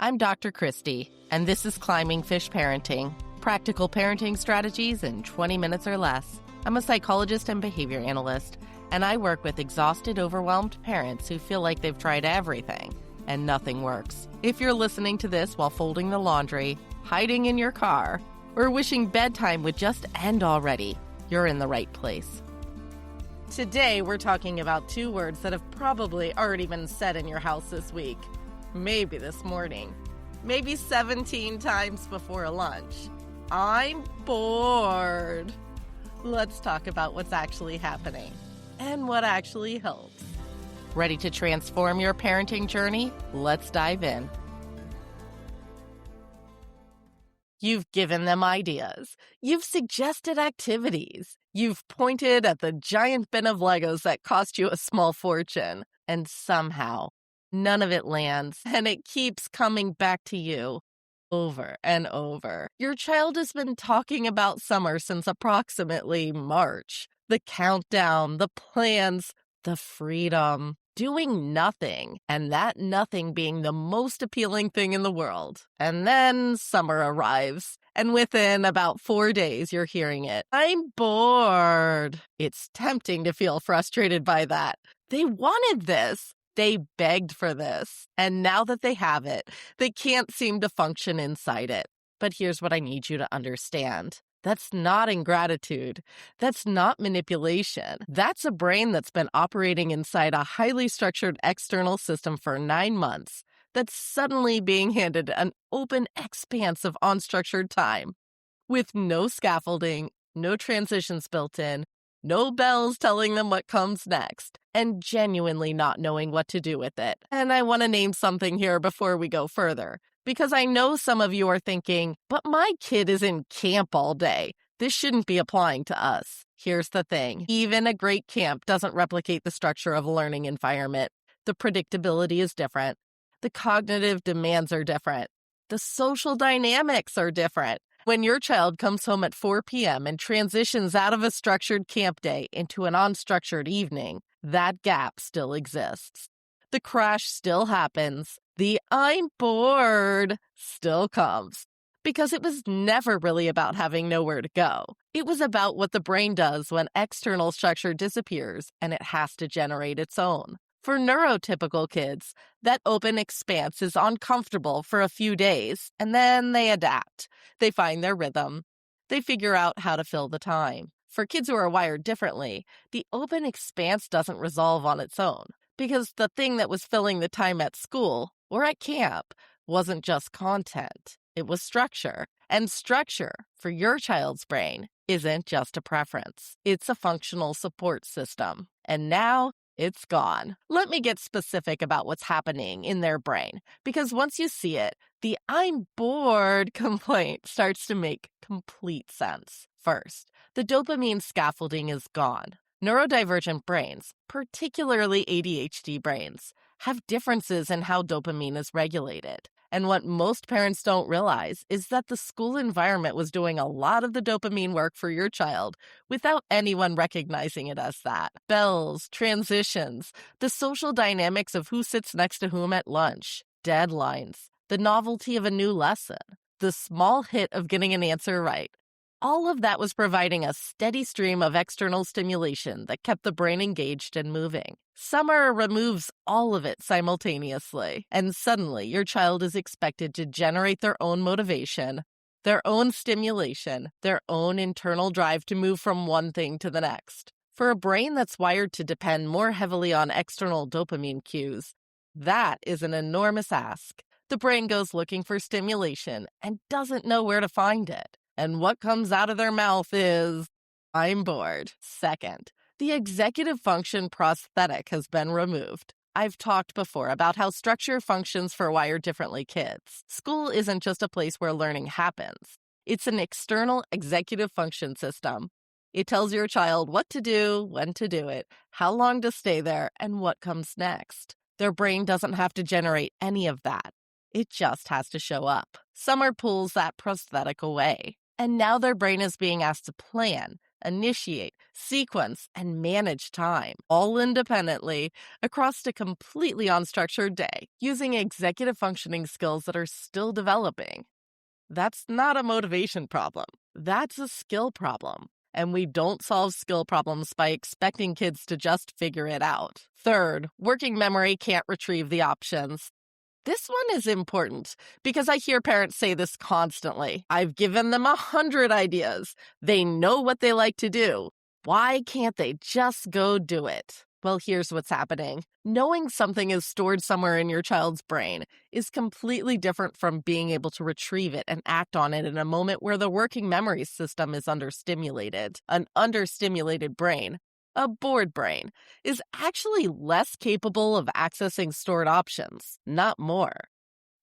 I'm Dr. Christy, and this is Climbing Fish Parenting, practical parenting strategies in 20 minutes or less. I'm a psychologist and behavior analyst, and I work with exhausted, overwhelmed parents who feel like they've tried everything and nothing works. If you're listening to this while folding the laundry, hiding in your car, or wishing bedtime would just end already, you're in the right place. Today, we're talking about two words that have probably already been said in your house this week. Maybe this morning. Maybe 17 times before lunch. I'm bored. Let's talk about what's actually happening and what actually helps. Ready to transform your parenting journey? Let's dive in. You've given them ideas. You've suggested activities. You've pointed at the giant bin of Legos that cost you a small fortune. And somehow, none of it lands, and it keeps coming back to you over and over. Your child has been talking about summer since approximately March. The countdown, the plans, the freedom. Doing nothing, and that nothing being the most appealing thing in the world. And then summer arrives, and within about 4 days, you're hearing it. I'm bored. It's tempting to feel frustrated by that. They wanted this. They begged for this. And now that they have it, they can't seem to function inside it. But here's what I need you to understand. That's not ingratitude. That's not manipulation. That's a brain that's been operating inside a highly structured external system for 9 months that's suddenly being handed an open expanse of unstructured time with no scaffolding, no transitions built in, no bells telling them what comes next, and genuinely not knowing what to do with it. And I want to name something here before we go further. Because I know some of you are thinking, but my kid is in camp all day. This shouldn't be applying to us. Here's the thing. Even a great camp doesn't replicate the structure of a learning environment. The predictability is different. The cognitive demands are different. The social dynamics are different. When your child comes home at 4 p.m. and transitions out of a structured camp day into an unstructured evening, that gap still exists. The crash still happens. The I'm bored still comes. Because it was never really about having nowhere to go. It was about what the brain does when external structure disappears and it has to generate its own. For neurotypical kids, that open expanse is uncomfortable for a few days, and then they adapt. They find their rhythm. They figure out how to fill the time. For kids who are wired differently, the open expanse doesn't resolve on its own. Because the thing that was filling the time at school or at camp wasn't just content, it was structure. And structure, for your child's brain, isn't just a preference. It's a functional support system. And now it's gone. Let me get specific about what's happening in their brain. Because once you see it, the I'm bored complaint starts to make complete sense. First, the dopamine scaffolding is gone. Neurodivergent brains, particularly ADHD brains, have differences in how dopamine is regulated. And what most parents don't realize is that the school environment was doing a lot of the dopamine work for your child without anyone recognizing it as that. Bells, transitions, the social dynamics of who sits next to whom at lunch, deadlines, the novelty of a new lesson, the small hit of getting an answer right. All of that was providing a steady stream of external stimulation that kept the brain engaged and moving. Summer removes all of it simultaneously, and suddenly your child is expected to generate their own motivation, their own stimulation, their own internal drive to move from one thing to the next. For a brain that's wired to depend more heavily on external dopamine cues, that is an enormous ask. The brain goes looking for stimulation and doesn't know where to find it. And what comes out of their mouth is, I'm bored. Second, the executive function prosthetic has been removed. I've talked before about how structure functions for wired differently kids. School isn't just a place where learning happens. It's an external executive function system. It tells your child what to do, when to do it, how long to stay there, and what comes next. Their brain doesn't have to generate any of that. It just has to show up. Summer pulls that prosthetic away. And now their brain is being asked to plan, initiate, sequence, and manage time, all independently across a completely unstructured day, using executive functioning skills that are still developing. That's not a motivation problem. That's a skill problem. And we don't solve skill problems by expecting kids to just figure it out. Third, working memory can't retrieve the options. This one is important because I hear parents say this constantly. I've given them 100 ideas. They know what they like to do. Why can't they just go do it? Well, here's what's happening. Knowing something is stored somewhere in your child's brain is completely different from being able to retrieve it and act on it in a moment where the working memory system is understimulated. An understimulated brain, a bored brain, is actually less capable of accessing stored options, not more.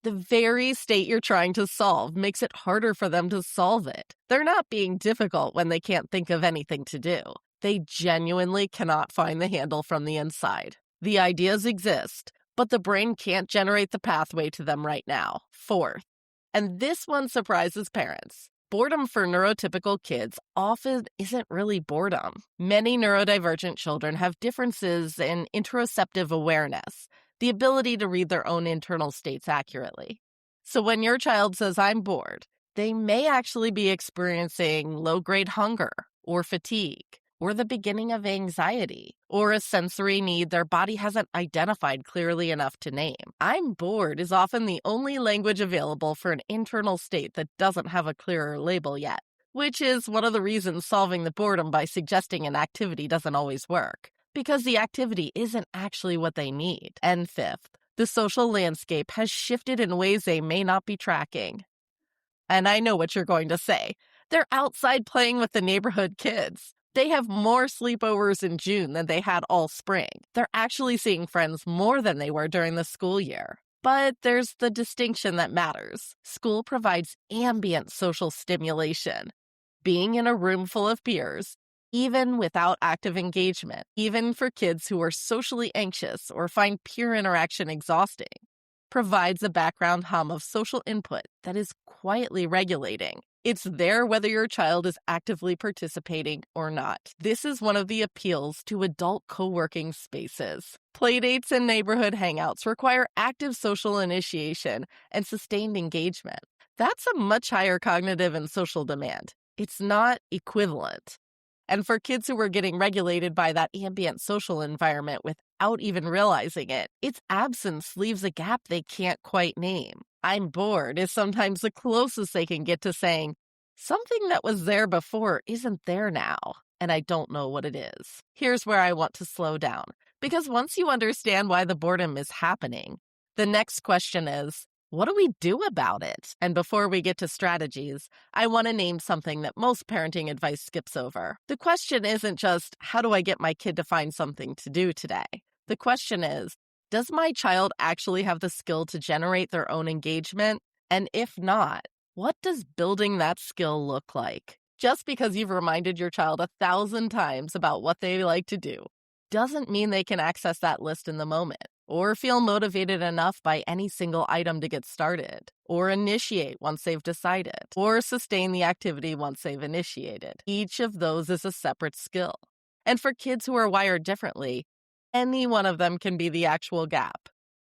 The very state you're trying to solve makes it harder for them to solve it. They're not being difficult when they can't think of anything to do. They genuinely cannot find the handle from the inside. The ideas exist, but the brain can't generate the pathway to them right now. Fourth, and this one surprises parents, boredom for neurotypical kids often isn't really boredom. Many neurodivergent children have differences in interoceptive awareness, the ability to read their own internal states accurately. So when your child says, "I'm bored," they may actually be experiencing low-grade hunger or fatigue, or the beginning of anxiety, or a sensory need their body hasn't identified clearly enough to name. "I'm bored" is often the only language available for an internal state that doesn't have a clearer label yet, which is one of the reasons solving the boredom by suggesting an activity doesn't always work, because the activity isn't actually what they need. And fifth, the social landscape has shifted in ways they may not be tracking. And I know what you're going to say. They're outside playing with the neighborhood kids. They have more sleepovers in June than they had all spring. They're actually seeing friends more than they were during the school year. But there's the distinction that matters. School provides ambient social stimulation. Being in a room full of peers, even without active engagement, even for kids who are socially anxious or find peer interaction exhausting, provides a background hum of social input that is quietly regulating. It's there whether your child is actively participating or not. This is one of the appeals to adult co-working spaces. Playdates and neighborhood hangouts require active social initiation and sustained engagement. That's a much higher cognitive and social demand. It's not equivalent. And for kids who are getting regulated by that ambient social environment without even realizing it, its absence leaves a gap they can't quite name. "I'm bored" is sometimes the closest they can get to saying, "Something that was there before isn't there now, and I don't know what it is." Here's where I want to slow down, because once you understand why the boredom is happening, the next question is, what do we do about it? And before we get to strategies, I want to name something that most parenting advice skips over. The question isn't just, how do I get my kid to find something to do today? The question is, does my child actually have the skill to generate their own engagement? And if not, what does building that skill look like? Just because you've reminded your child 1,000 times about what they like to do doesn't mean they can access that list in the moment, or feel motivated enough by any single item to get started, or initiate once they've decided, or sustain the activity once they've initiated. Each of those is a separate skill. And for kids who are wired differently, any one of them can be the actual gap.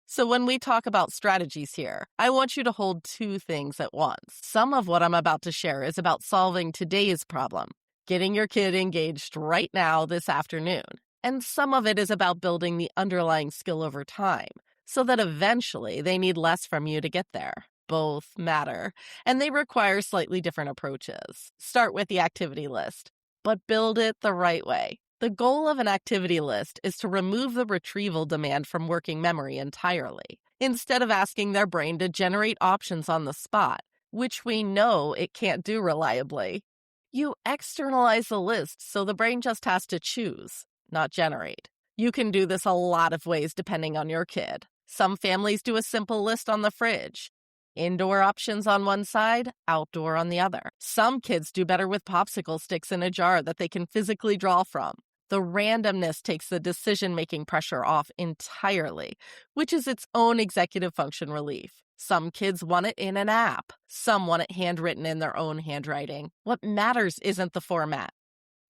So when we talk about strategies here, I want you to hold two things at once. Some of what I'm about to share is about solving today's problem, getting your kid engaged right now this afternoon. And some of it is about building the underlying skill over time, so that eventually they need less from you to get there. Both matter, and they require slightly different approaches. Start with the activity list, but build it the right way. The goal of an activity list is to remove the retrieval demand from working memory entirely, instead of asking their brain to generate options on the spot, which we know it can't do reliably. You externalize the list so the brain just has to choose, not generate. You can do this a lot of ways depending on your kid. Some families do a simple list on the fridge. Indoor options on one side, outdoor on the other. Some kids do better with popsicle sticks in a jar that they can physically draw from. The randomness takes the decision-making pressure off entirely, which is its own executive function relief. Some kids want it in an app. Some want it handwritten in their own handwriting. What matters isn't the format.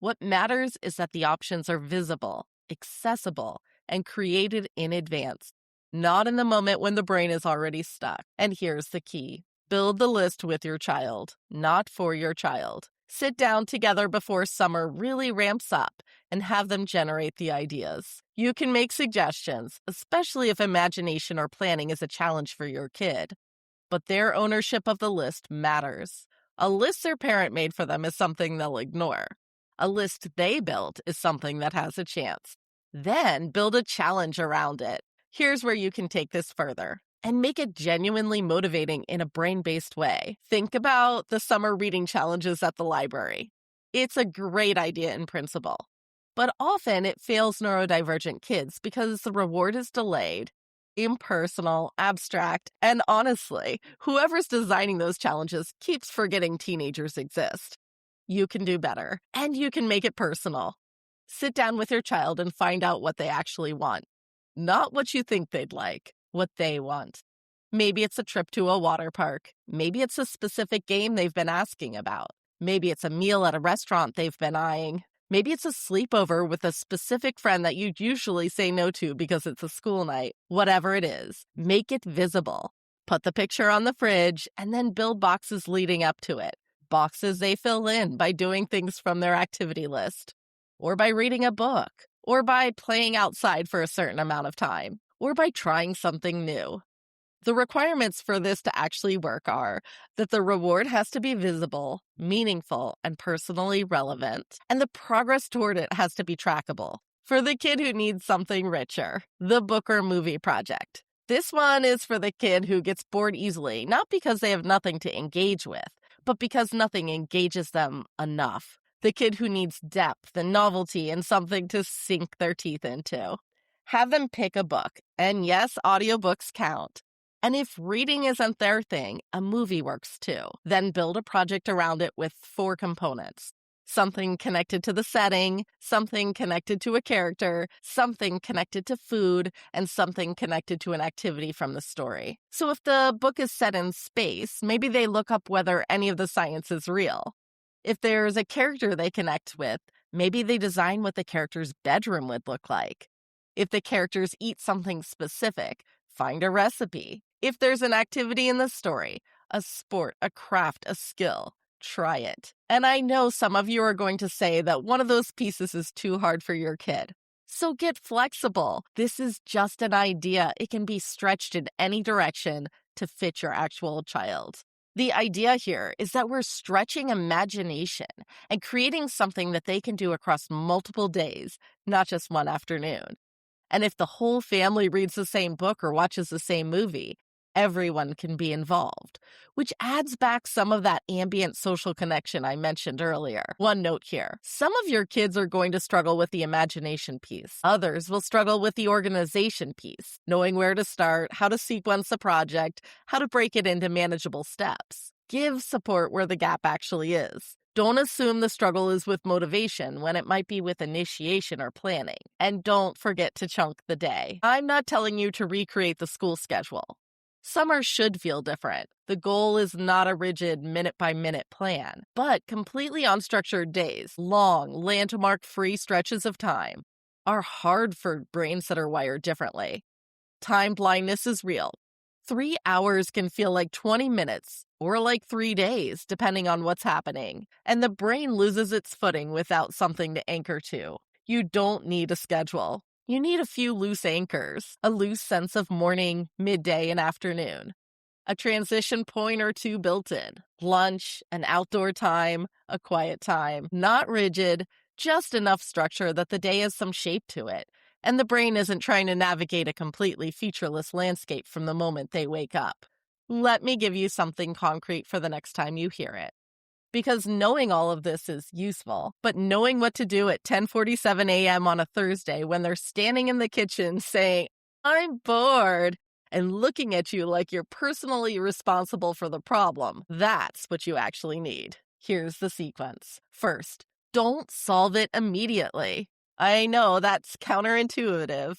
What matters is that the options are visible, accessible, and created in advance, not in the moment when the brain is already stuck. And here's the key. Build the list with your child, not for your child. Sit down together before summer really ramps up and have them generate the ideas. You can make suggestions, especially if imagination or planning is a challenge for your kid. But their ownership of the list matters. A list their parent made for them is something they'll ignore. A list they built is something that has a chance. Then build a challenge around it. Here's where you can take this further and make it genuinely motivating in a brain-based way. Think about the summer reading challenges at the library. It's a great idea in principle, but often it fails neurodivergent kids because the reward is delayed, impersonal, abstract, and honestly, whoever's designing those challenges keeps forgetting teenagers exist. You can do better, and you can make it personal. Sit down with your child and find out what they actually want. Not what you think they'd like, what they want. Maybe it's a trip to a water park. Maybe it's a specific game they've been asking about. Maybe it's a meal at a restaurant they've been eyeing. Maybe it's a sleepover with a specific friend that you'd usually say no to because it's a school night. Whatever it is, make it visible. Put the picture on the fridge and then build boxes leading up to it. Boxes they fill in by doing things from their activity list, or by reading a book, or by playing outside for a certain amount of time, or by trying something new. The requirements for this to actually work are that the reward has to be visible, meaningful, and personally relevant, and the progress toward it has to be trackable. For the kid who needs something richer, the book or movie project. This one is for the kid who gets bored easily, not because they have nothing to engage with, but because nothing engages them enough. The kid who needs depth and novelty and something to sink their teeth into. Have them pick a book, and yes, audiobooks count. And if reading isn't their thing, a movie works too. Then build a project around it with 4 components. Something connected to the setting, something connected to a character, something connected to food, and something connected to an activity from the story. So if the book is set in space, maybe they look up whether any of the science is real. If there's a character they connect with, maybe they design what the character's bedroom would look like. If the characters eat something specific, find a recipe. If there's an activity in the story, a sport, a craft, a skill, try it. And I know some of you are going to say that one of those pieces is too hard for your kid. So get flexible. This is just an idea. It can be stretched in any direction to fit your actual child. The idea here is that we're stretching imagination and creating something that they can do across multiple days, not just one afternoon. And if the whole family reads the same book or watches the same movie, everyone can be involved, which adds back some of that ambient social connection I mentioned earlier. One note here. Some of your kids are going to struggle with the imagination piece. Others will struggle with the organization piece, knowing where to start, how to sequence a project, how to break it into manageable steps. Give support where the gap actually is. Don't assume the struggle is with motivation when it might be with initiation or planning. And don't forget to chunk the day. I'm not telling you to recreate the school schedule. Summer should feel different. The goal is not a rigid minute-by-minute plan, but completely unstructured days, long, landmark-free stretches of time, are hard for brains that are wired differently. Time blindness is real. 3 hours can feel like 20 minutes or like 3 days, depending on what's happening, and the brain loses its footing without something to anchor to. You don't need a schedule. You need a few loose anchors, a loose sense of morning, midday, and afternoon, a transition point or two built in, lunch, an outdoor time, a quiet time, not rigid, just enough structure that the day has some shape to it, and the brain isn't trying to navigate a completely featureless landscape from the moment they wake up. Let me give you something concrete for the next time you hear it. Because knowing all of this is useful, but knowing what to do at 10:47 a.m. on a Thursday when they're standing in the kitchen saying, "I'm bored," and looking at you like you're personally responsible for the problem, that's what you actually need. Here's the sequence. First, don't solve it immediately. I know that's counterintuitive.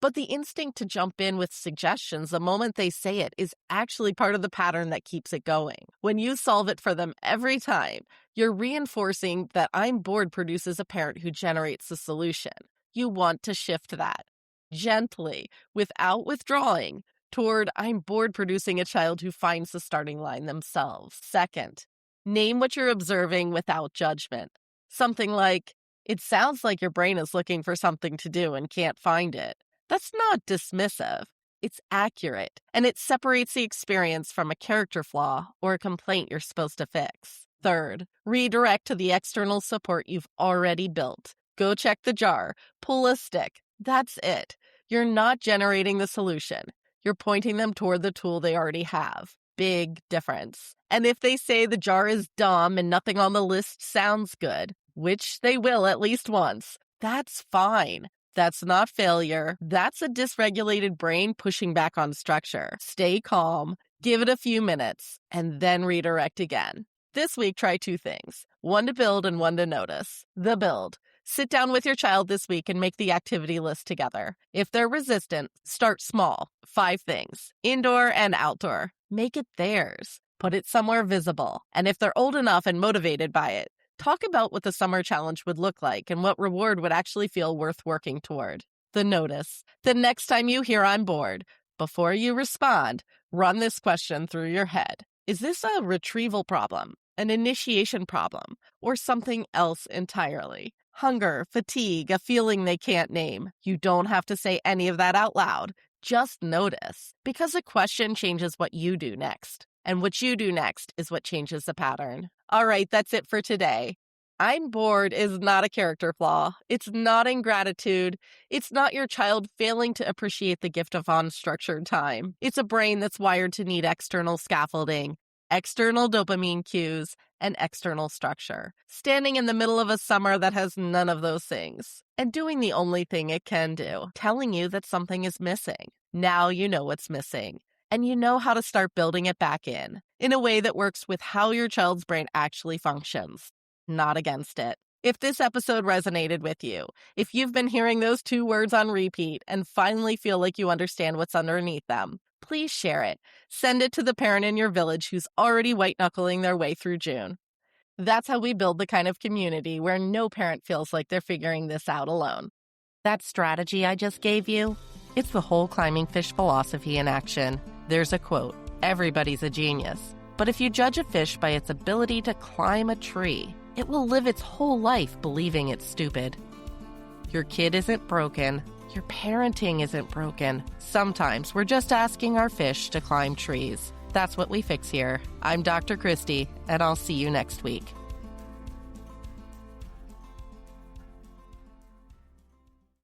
But the instinct to jump in with suggestions the moment they say it is actually part of the pattern that keeps it going. When you solve it for them every time, you're reinforcing that I'm bored produces a parent who generates the solution. You want to shift that gently, without withdrawing, toward I'm bored producing a child who finds the starting line themselves. Second, name what you're observing without judgment. Something like, it sounds like your brain is looking for something to do and can't find it. That's not dismissive. It's accurate, and it separates the experience from a character flaw or a complaint you're supposed to fix. Third, redirect to the external support you've already built. Go check the jar, pull a stick. That's it. You're not generating the solution. You're pointing them toward the tool they already have. Big difference. And if they say the jar is dumb and nothing on the list sounds good, which they will at least once, that's fine. That's not failure. That's a dysregulated brain pushing back on structure. Stay calm, give it a few minutes, and then redirect again. This week, try 2 things. One to build and one to notice. The build. Sit down with your child this week and make the activity list together. If they're resistant, start small. 5 things. Indoor and outdoor. Make it theirs. Put it somewhere visible. And if they're old enough and motivated by it, talk about what the summer challenge would look like and what reward would actually feel worth working toward. The notice. The next time you hear I'm bored, before you respond, run this question through your head. Is this a retrieval problem, an initiation problem, or something else entirely? Hunger, fatigue, a feeling they can't name. You don't have to say any of that out loud. Just notice, because a question changes what you do next. And what you do next is what changes the pattern. All right, that's it for today. I'm bored is not a character flaw. It's not ingratitude. It's not your child failing to appreciate the gift of unstructured time. It's a brain that's wired to need external scaffolding, external dopamine cues, and external structure. Standing in the middle of a summer that has none of those things. And doing the only thing it can do, telling you that something is missing. Now you know what's missing. And you know how to start building it back in a way that works with how your child's brain actually functions, not against it. If this episode resonated with you, if you've been hearing those 2 words on repeat and finally feel like you understand what's underneath them, please share it. Send it to the parent in your village who's already white-knuckling their way through June. That's how we build the kind of community where no parent feels like they're figuring this out alone. That strategy I just gave you, it's the whole climbing fish philosophy in action. There's a quote, everybody's a genius. But if you judge a fish by its ability to climb a tree, it will live its whole life believing it's stupid. Your kid isn't broken. Your parenting isn't broken. Sometimes we're just asking our fish to climb trees. That's what we fix here. I'm Dr. Christy, and I'll see you next week.